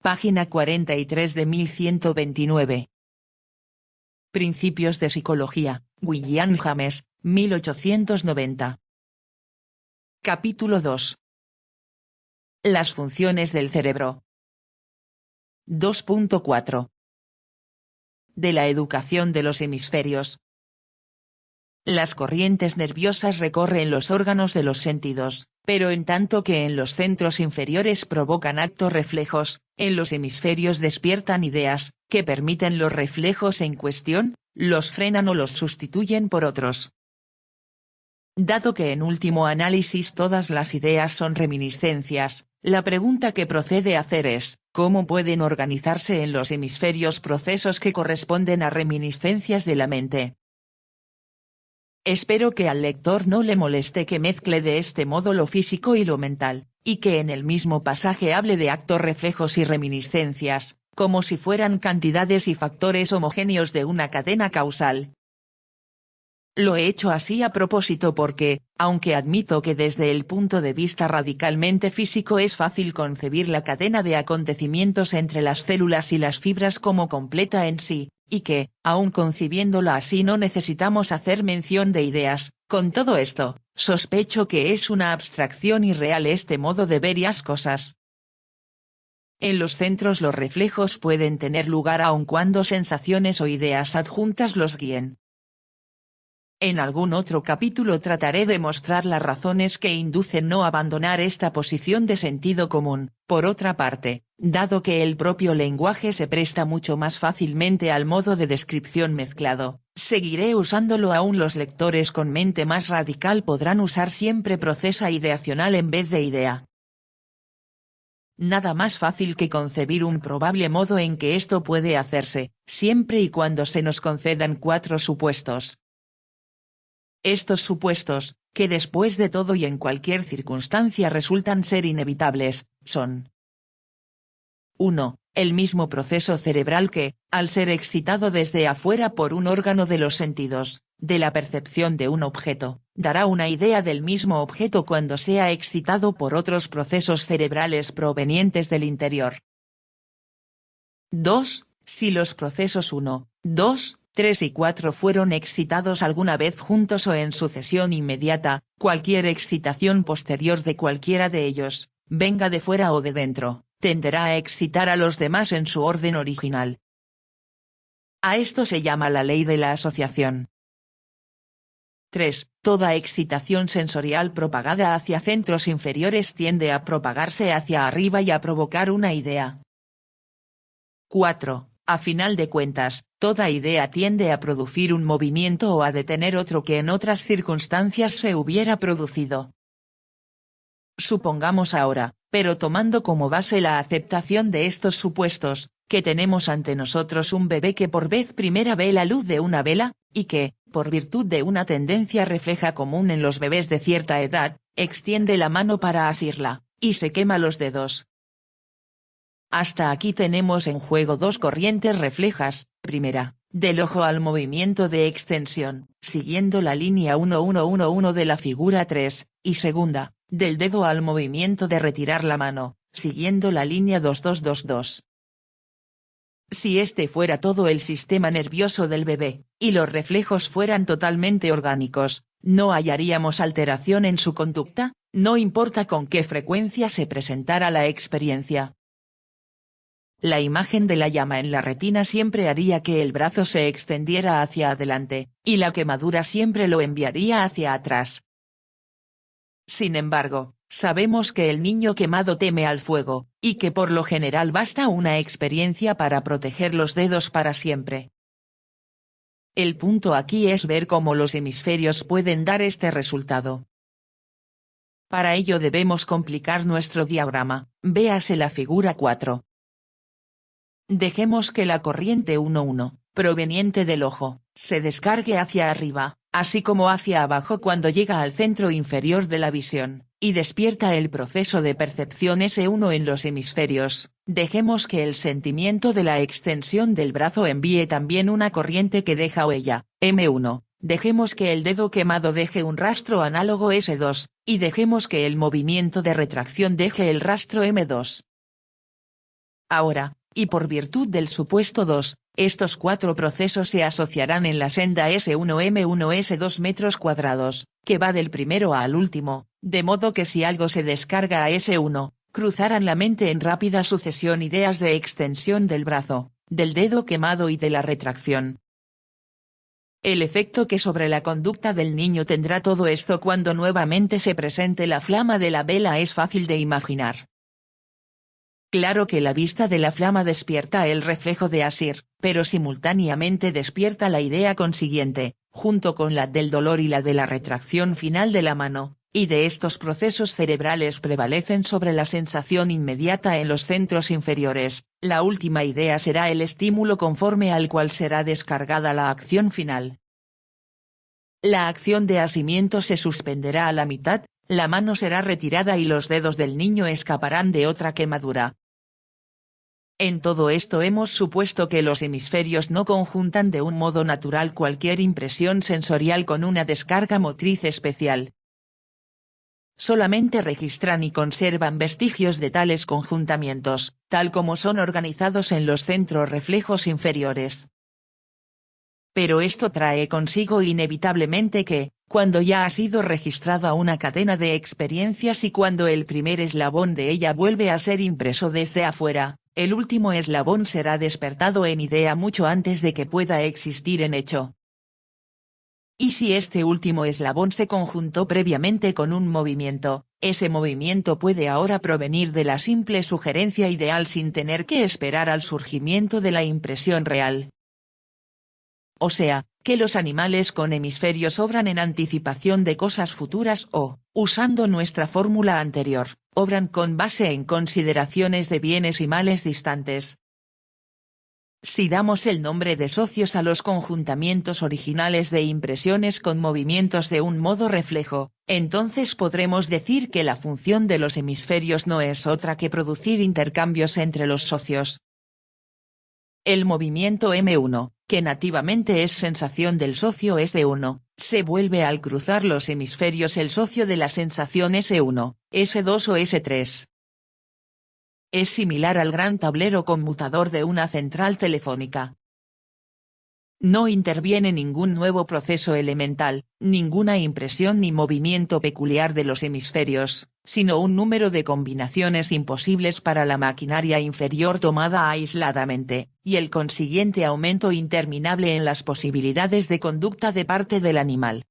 Página 43 de 1129. Principios de psicología, William James, 1890. Capítulo 2. Las funciones del cerebro. 2.4. De la educación de los hemisferios. Las corrientes nerviosas recorren los órganos de los sentidos, pero en tanto que en los centros inferiores provocan actos reflejos, en los hemisferios despiertan ideas, que permiten los reflejos en cuestión, los frenan o los sustituyen por otros. Dado que en último análisis todas las ideas son reminiscencias, la pregunta que procede hacer es, ¿cómo pueden organizarse en los hemisferios procesos que corresponden a reminiscencias de la mente? Espero que al lector no le moleste que mezcle de este modo lo físico y lo mental, y que en el mismo pasaje hable de actos reflejos y reminiscencias, como si fueran cantidades y factores homogéneos de una cadena causal. Lo he hecho así a propósito porque, aunque admito que desde el punto de vista radicalmente físico es fácil concebir la cadena de acontecimientos entre las células y las fibras como completa en sí, y que, aun concibiéndola así no necesitamos hacer mención de ideas, con todo esto, sospecho que es una abstracción irreal este modo de ver las cosas. En los centros los reflejos pueden tener lugar aun cuando sensaciones o ideas adjuntas los guíen. En algún otro capítulo trataré de mostrar las razones que inducen no abandonar esta posición de sentido común. Por otra parte, dado que el propio lenguaje se presta mucho más fácilmente al modo de descripción mezclado, seguiré usándolo. Aún los lectores con mente más radical podrán usar siempre proceso ideacional en vez de idea. Nada más fácil que concebir un probable modo en que esto puede hacerse, siempre y cuando se nos concedan 4 supuestos. Estos supuestos, que después de todo y en cualquier circunstancia resultan ser inevitables, son: 1. El mismo proceso cerebral que, al ser excitado desde afuera por un órgano de los sentidos, de la percepción de un objeto, dará una idea del mismo objeto cuando sea excitado por otros procesos cerebrales provenientes del interior. 2. Si los procesos 1, 2, 3 y 4 fueron excitados alguna vez juntos o en sucesión inmediata, cualquier excitación posterior de cualquiera de ellos, venga de fuera o de dentro, tenderá a excitar a los demás en su orden original. A esto se llama la ley de la asociación. 3. Toda excitación sensorial propagada hacia centros inferiores tiende a propagarse hacia arriba y a provocar una idea. 4. A final de cuentas, toda idea tiende a producir un movimiento o a detener otro que en otras circunstancias se hubiera producido. Supongamos ahora, pero tomando como base la aceptación de estos supuestos, que tenemos ante nosotros un bebé que por vez primera ve la luz de una vela, y que, por virtud de una tendencia refleja común en los bebés de cierta edad, extiende la mano para asirla, y se quema los dedos. Hasta aquí tenemos en juego 2 corrientes reflejas: primera, del ojo al movimiento de extensión, siguiendo la línea 1111 de la figura 3, y segunda, del dedo al movimiento de retirar la mano, siguiendo la línea 2222. Si este fuera todo el sistema nervioso del bebé, y los reflejos fueran totalmente orgánicos, no hallaríamos alteración en su conducta, no importa con qué frecuencia se presentara la experiencia. La imagen de la llama en la retina siempre haría que el brazo se extendiera hacia adelante, y la quemadura siempre lo enviaría hacia atrás. Sin embargo, sabemos que el niño quemado teme al fuego, y que por lo general basta una experiencia para proteger los dedos para siempre. El punto aquí es ver cómo los hemisferios pueden dar este resultado. Para ello debemos complicar nuestro diagrama, véase la figura 4. Dejemos que la corriente 1,1, proveniente del ojo, se descargue hacia arriba, así como hacia abajo cuando llega al centro inferior de la visión, y despierta el proceso de percepción S1 en los hemisferios. Dejemos que el sentimiento de la extensión del brazo envíe también una corriente que deja huella, M1. Dejemos que el dedo quemado deje un rastro análogo S2, y dejemos que el movimiento de retracción deje el rastro M2. Ahora, y por virtud del supuesto 2, estos 4 procesos se asociarán en la senda S1M1S2 metros cuadrados, que va del primero al último, de modo que si algo se descarga a S1, cruzarán la mente en rápida sucesión ideas de extensión del brazo, del dedo quemado y de la retracción. El efecto que sobre la conducta del niño tendrá todo esto cuando nuevamente se presente la flama de la vela es fácil de imaginar. Claro que la vista de la flama despierta el reflejo de Asir, pero simultáneamente despierta la idea consiguiente, junto con la del dolor y la de la retracción final de la mano, y de estos procesos cerebrales prevalecen sobre la sensación inmediata en los centros inferiores. La última idea será el estímulo conforme al cual será descargada la acción final. La acción de asimiento se suspenderá a la mitad, la mano será retirada y los dedos del niño escaparán de otra quemadura. En todo esto hemos supuesto que los hemisferios no conjuntan de un modo natural cualquier impresión sensorial con una descarga motriz especial. Solamente registran y conservan vestigios de tales conjuntamientos, tal como son organizados en los centros reflejos inferiores. Pero esto trae consigo inevitablemente que, cuando ya ha sido registrada una cadena de experiencias y cuando el primer eslabón de ella vuelve a ser impreso desde afuera, el último eslabón será despertado en idea mucho antes de que pueda existir en hecho. Y si este último eslabón se conjuntó previamente con un movimiento, ese movimiento puede ahora provenir de la simple sugerencia ideal sin tener que esperar al surgimiento de la impresión real. O sea, que los animales con hemisferios obran en anticipación de cosas futuras o, usando nuestra fórmula anterior, obran con base en consideraciones de bienes y males distantes. Si damos el nombre de socios a los conjuntamientos originales de impresiones con movimientos de un modo reflejo, entonces podremos decir que la función de los hemisferios no es otra que producir intercambios entre los socios. El movimiento M1, que nativamente es sensación del socio S1, se vuelve al cruzar los hemisferios el socio de la sensación S1, S2 o S3. Es similar al gran tablero conmutador de una central telefónica. No interviene ningún nuevo proceso elemental, ninguna impresión ni movimiento peculiar de los hemisferios, sino un número de combinaciones imposibles para la maquinaria inferior tomada aisladamente, y el consiguiente aumento interminable en las posibilidades de conducta de parte del animal.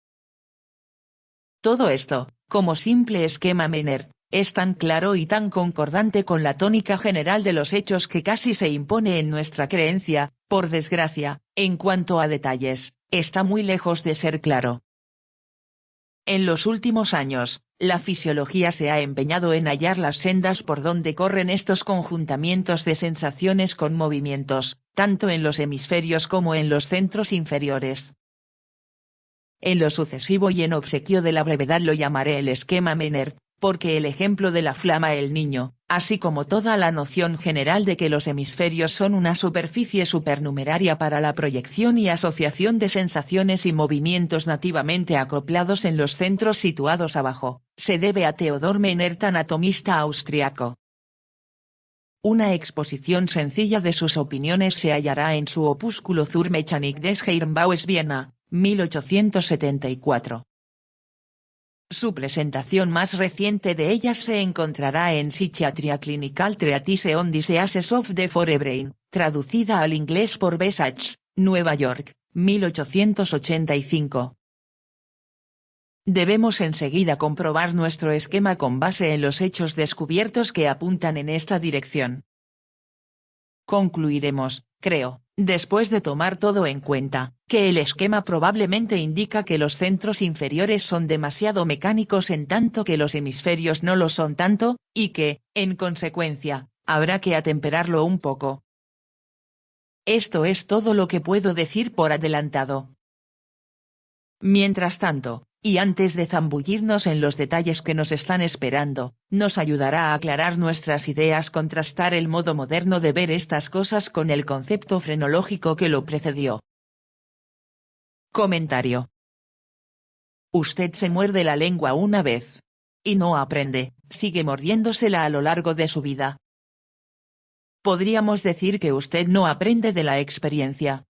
Todo esto, como simple esquema Menert, es tan claro y tan concordante con la tónica general de los hechos que casi se impone en nuestra creencia, por desgracia, en cuanto a detalles, está muy lejos de ser claro. En los últimos años, la fisiología se ha empeñado en hallar las sendas por donde corren estos conjuntamientos de sensaciones con movimientos, tanto en los hemisferios como en los centros inferiores. En lo sucesivo y en obsequio de la brevedad lo llamaré el esquema Menert, porque el ejemplo de la flama el niño, así como toda la noción general de que los hemisferios son una superficie supernumeraria para la proyección y asociación de sensaciones y movimientos nativamente acoplados en los centros situados abajo, se debe a Theodor Menert, anatomista austriaco. Una exposición sencilla de sus opiniones se hallará en su opúsculo Zur Mechanik des Gehirnbaues Viena, 1874. Su presentación más reciente de ellas se encontrará en Psychiatria Clinical Treatise on Diseases of the Forebrain, traducida al inglés por B. Sachs, Nueva York, 1885. Debemos enseguida comprobar nuestro esquema con base en los hechos descubiertos que apuntan en esta dirección. Concluiremos, creo, después de tomar todo en cuenta, que el esquema probablemente indica que los centros inferiores son demasiado mecánicos en tanto que los hemisferios no lo son tanto, y que, en consecuencia, habrá que atemperarlo un poco. Esto es todo lo que puedo decir por adelantado. Mientras tanto, y antes de zambullirnos en los detalles que nos están esperando, nos ayudará a aclarar nuestras ideas contrastar el modo moderno de ver estas cosas con el concepto frenológico que lo precedió. Comentario. Usted se muerde la lengua una vez. Y no aprende, sigue mordiéndosela a lo largo de su vida. podríamos decir que usted no aprende de la experiencia.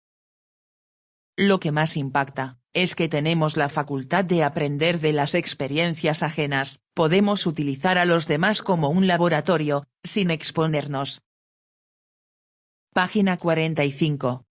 Lo que más impacta, es que tenemos la facultad de aprender de las experiencias ajenas, podemos utilizar a los demás como un laboratorio, sin exponernos. Página 45.